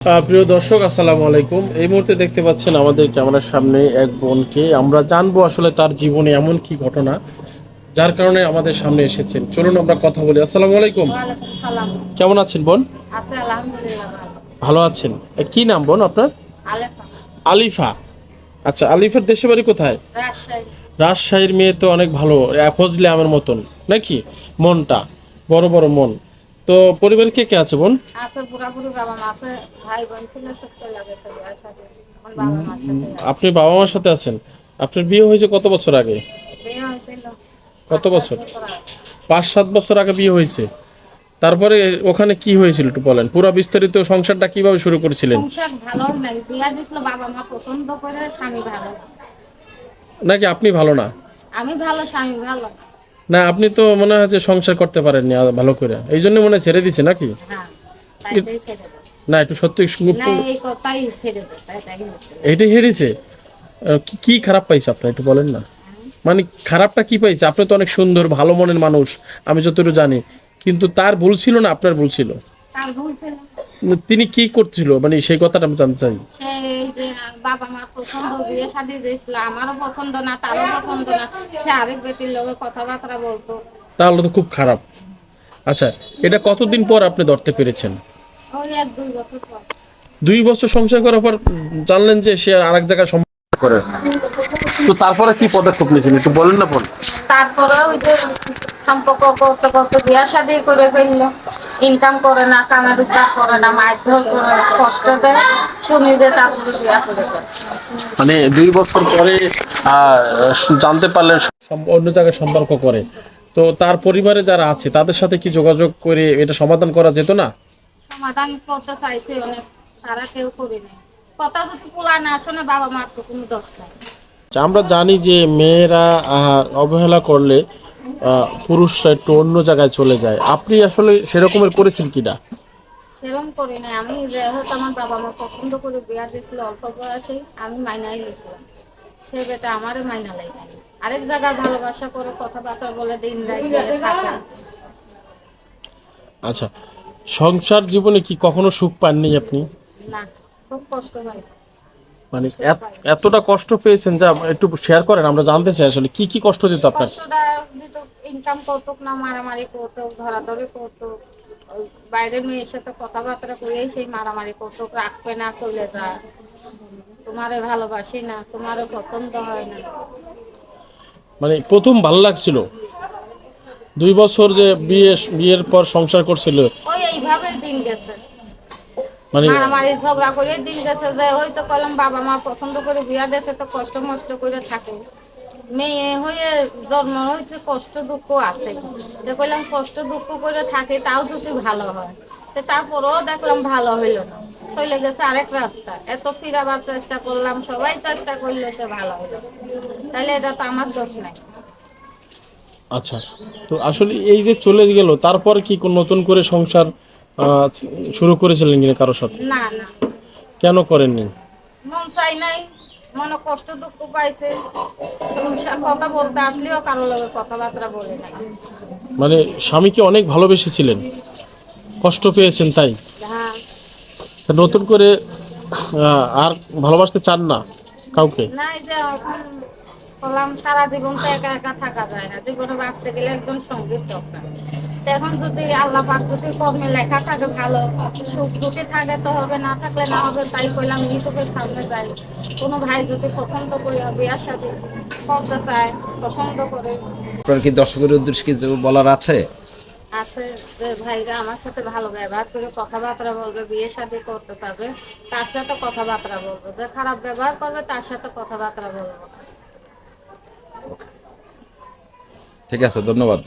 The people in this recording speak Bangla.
প্রিয় দর্শক আসসালামু আলাইকুম। এই মুহূর্তে দেখতে পাচ্ছেন আমাদের ক্যামেরার সামনে এক বোনকে। আমরা জানবো আসলে তার জীবনে এমন কি ঘটনা যার কারণে আমাদের সামনে এসেছেন। চলুন আমরা কথা বলি। আসসালামু আলাইকুম। ওয়ালাইকুম সালাম। কেমন আছেন বোন? আছে আলহামদুলিল্লাহ ভালো। ভালো আছেন? কি নাম বোন আপনার? আলেফা। আলিফা। আচ্ছা, আলিফার দেশের বাড়ি কোথায়? রাজশাহী। রাজশাহীর মেয়ে তো অনেক ভালো, ফজলে আমের মতন নাকি? মনটা বড় বড় মন। তো পরিবারে কে কে আছে বোন? আছে পুরাপুরি বাবা মা আছে, ভাই বোন ছিল সব চলে গেছে বিয়ের সাথে। এখন বাবা মার সাথে আছে। আপনি বাবা মার সাথে আছেন? আপনার বিয়ে হয়েছে কত বছর আগে? বিয়ে হয়েছিল কত 5-7 বছর? বছর আগে। 5-7 বছর আগে বিয়ে হয়েছে। তারপরে ওখানে কি হয়েছিল একটু বলেন, পুরো বিস্তারিত সংসারটা কিভাবে শুরু করেছিলেন? সংসার ভালো নাই, বিয়া দিছিল বাবা মা পছন্দ করে, স্বামী ভালো। নাকি আপনি ভালো না? আমি ভালো, স্বামী ভালো। না, আপনি তো মনে হয় যে সংসার করতে পারেননি ভালো করে, এই জন্য মনে হয় ছেড়ে দিছে নাকি? হ্যাঁ, তাই এ- তাই ছেড়ে দেয়। না, একটু সত্যি না, এই কথাই ছেড়ে দেয়, তাই তাই হচ্ছে। এইটাই হেরেছে। কি কি খারাপ পাইছে আপনার একটু বলেন না। মানে খারাপটা কি পাইছে? আপনি তো অনেক সুন্দর ভালো মনের মানুষ, আমি যতটুকু জানি। কিন্তু তার ভুল ছিল না আপনার ভুল ছিল? তার ভুল ছিল। তিনি কি করছিল মানে সেই কথাটা আমি জানতে চাই। সেই যে বাবা মার পছন্দ, বিয়ে শাদী দিয়েছিল, আমারও পছন্দ না, তারও পছন্দ না। সে আরেক বেটির লোকে কথাবার্তা বলতো। তাহলে তো খুব খারাপ। আচ্ছা, এটা কতদিন পর আপনি ধরতে পেরেছেন? ওই 1-2 বছর পর। 2 বছর সংসার করার পর জানলেন যে সে আর আরেক জায়গায় সম্পর্ক করে। তো তারপরে কি পদক্ষেপ নিয়েছেন একটু বলেন না বোন। তারপরে ওই যে সম্পর্ক করতে করতে বিয়ে শাদী করে ফেললো। ইনকাম করে না, কামে রোজগার করে না, মারধর করে, কষ্ট দেয়। শুনি যে তারপরে বিয়া করে ফেলে। মানে 2 বছর পরে আহ, জানতে পারলেন অন্য জায়গায় সম্পর্ক করে। তো তার পরিবারে যারা আছে তাদের সাথে কি যোগাযোগ করে এটা সমাধান করা যেত না? সমাধান করতে চাইছে অনেক, তারা কেউ করে নেই। কথা যদি পোলা না শোনে, বাবা মার তো কোনো দোষ নাই। আচ্ছা, আমরা জানি যে মেয়েরা অবহেলা করলে পুরুষরা একটু অন্য জায়গায় চলে যায়। আপনি আসলে সেরকমের করেছেন কিনা? সেরকম করি নাই আমি, যেহেতু আমার বাবা মা পছন্দ করে বিয়া দিয়েছিল অল্প বয়সে, আমি মাইনাই নিয়েছিলাম। সে বেটা আমারও মাইনা লাগে। আরেক জায়গায় ভালোবাসা করে কথাবার্তা বলে দিন রাত দিয়ে থাকে। আচ্ছা, সংসার জীবনে কি কখনো সুখ পাননি আপনি? না, খুব কষ্ট হয়। মানে সুখ পাই। এতটা কষ্ট পেয়েছেন যা একটু শেয়ার করেন, আমরা জানতে চাই আসলে কি কি কষ্ট দিত আপনার। কষ্টটা দিত, ইনকাম করতো না, মারামারি করতো, ধরাধরি করতো। ওই বাইরের মেয়ের সাথে কথাবার্তা করেই সেই মারামারি করতো, রাখবে না, চলে যা, তোমারে ভালোবাসি না, তোমারও পছন্দ হয় না। মানে প্রথম ভালো লাগছিল, 2 বছর যে বিয়ের পর সংসার করছিল, ওই এইভাবে দিন গেছে। মানে মারামারি ঝগড়া করে দিন গেছে, যে ওই তো কলম বাবা মা পছন্দ করে বিয়া দিয়েছে, তো কষ্ট মষ্ট করে থাকে। মেয়ে হয়ে জন্ম হয়েছে, কষ্ট দুঃখ আছে। তো কইলাম কষ্ট দুঃখ করে থাকে, তাও যদি ভালো হয়। তো তারপরেও দেখলাম ভালো হইলো না, চলে গেছে আরেক রাস্তা। এত ফিরাবার চেষ্টা করলাম, সবাই চেষ্টা করলে সে ভালো হইলো না। তাহলে এটা তো আমার দোষ নাই। আচ্ছা, তো আসলে এই যে চলে গেল তারপর কি কোন নতুন করে সংসার আহ, শুরু করেছিলেন কিনা কারোর সাথে? না না, কেন করেননি? মন চাই নাই, মনে কষ্ট দুঃখ পাইছে। কথা বলতে আসলেও কারো লগে কথাবার্তা বলে নাই। মানে স্বামীকে অনেক ভালোবেসেছিলেন, কষ্ট পেয়েছেন তাই? হ্যাঁ। তা নতুন করে আর ভালোবাসতে চান না কাউকে? না, এই যে এখন বললাম সারা জীবন তো একা একা থাকা যায় না, জীবনে বাঁচতে গেলে একজন সঙ্গীত দরকার। তো এখন যদি আল্লাহ পাক যদি কর্মে লেখা থাকে ভালো, সুখ দুঃখে থাকে তো হবে, না থাকলে না হবে। তাই কইলাম ইউটিউবের সামনে যাই, কোনো ভাই যদি পছন্দ করি বিয়ার সাথে করতে চায়, পছন্দ করে। আপনার কি দর্শকের উদ্দেশ্যে কিছু বলার আছে? আছে, যে ভাইরা আমার সাথে ভালো ব্যবহার করে কথাবার্তা বলবে, বিয়ে শাদী করতে পারবে, তার সাথে কথাবার্তা বলবো। যে খারাপ ব্যবহার করবে তার সাথে কথাবার্তা বলবো। ঠিক আছে, ধন্যবাদ।